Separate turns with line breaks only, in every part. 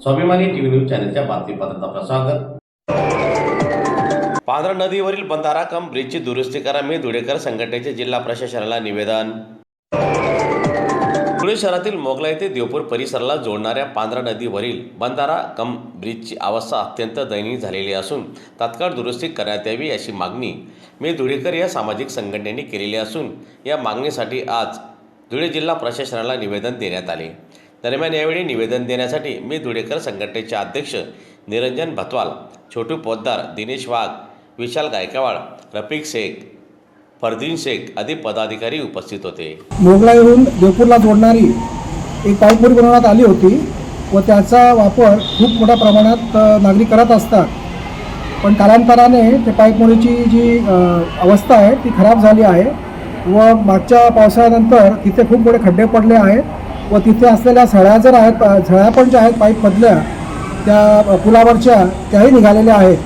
स्वाभिमानी TV news चॅनलच्या बातमीपत्रात आपलं स्वागत। पांढरा नदीवरील बंधारा कम ब्रिजची दुरुस्ती करा, मी धुळेकर संघटनेचे जिल्हा प्रशासनाला निवेदन। धुळे शहरातील मोगलाई ते देवपूर परिसराला जोडणाऱ्या पांढरा नदीवरील बंधारा कम ब्रिजची अवस्था अत्यंत दयनीय झालेली असून तात्काळ दुरुस्ती करण्यात यावी अशी मागणी मी धुळेकर या सामाजिक संघटनेने केलेली असून या मागणीसाठी आज धुळे जिल्हा प्रशासनाला निवेदन देण्यात आले। दरम्यान यावेळी निवेदन देण्यासाठी मी धुळेकर संघटनेचे अध्यक्ष निरंजन भतवाल, छोटू पोद्दार, दिनेश वाघ, विशाल गायकवाड, रफिक शेख, फरदीन शेख आदी पदाधिकारी उपस्थित होते।
मोगलाईहून देवपूरला जोडणारी एक पाईपमुरी बनवण्यात आली होती व त्याचा वापर खूप मोठ्या प्रमाणात नागरिक करत असतात, पण कालांतराने ते पाईपमुरीची जी अवस्था आहे ती खराब झाली आहे व मागच्या पावसाळ्यानंतर तिथे खूप मोठे खड्डे पडले आहेत व तिथे असलेल्या सळ्या जर आहेत, सळ्या पण ज्या आहेत पाईपमधल्या त्या पुलावरच्या त्याही निघालेल्या आहेत।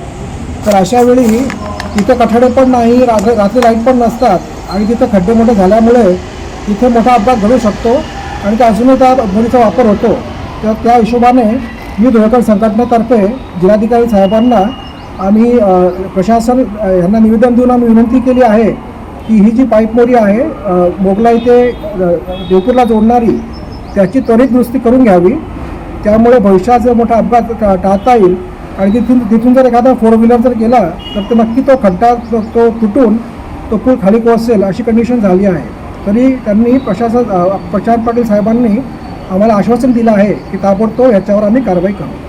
तर अशा वेळी तिथे कठडे पण नाही, रात्री लाईट पण नसतात आणि तिथे खड्डे मोठे झाल्यामुळे तिथे मोठा अपघात घडू शकतो आणि त्या अजूनही त्या मुलीचा वापर होतो। तर त्या हिशोबाने मी धुळेकर संघटनेतर्फे जिल्हाधिकारी साहेबांना आणि प्रशासन यांना निवेदन देऊन आम्ही विनंती केली आहे की ही जी पाईपमोरी आहे मोगलाई ते देवपूरला जोडणारी त्याची त्वरित दुरुस्ती करून घ्यावी, त्यामुळे भविष्यात जर मोठा अपघात टाळता येईल आणि तिथून जर एखादा 4 व्हीलर जर गेला तर ते नक्की तो खड्डा तो फुटून तो पूल खाली कोसळेल अशी कंडिशन झाली आहे। तरी त्यांनी प्रशांत पाटील साहेबांनी आम्हाला आश्वासन दिलं आहे की ताबडतोब याच्यावर आम्ही कारवाई करू।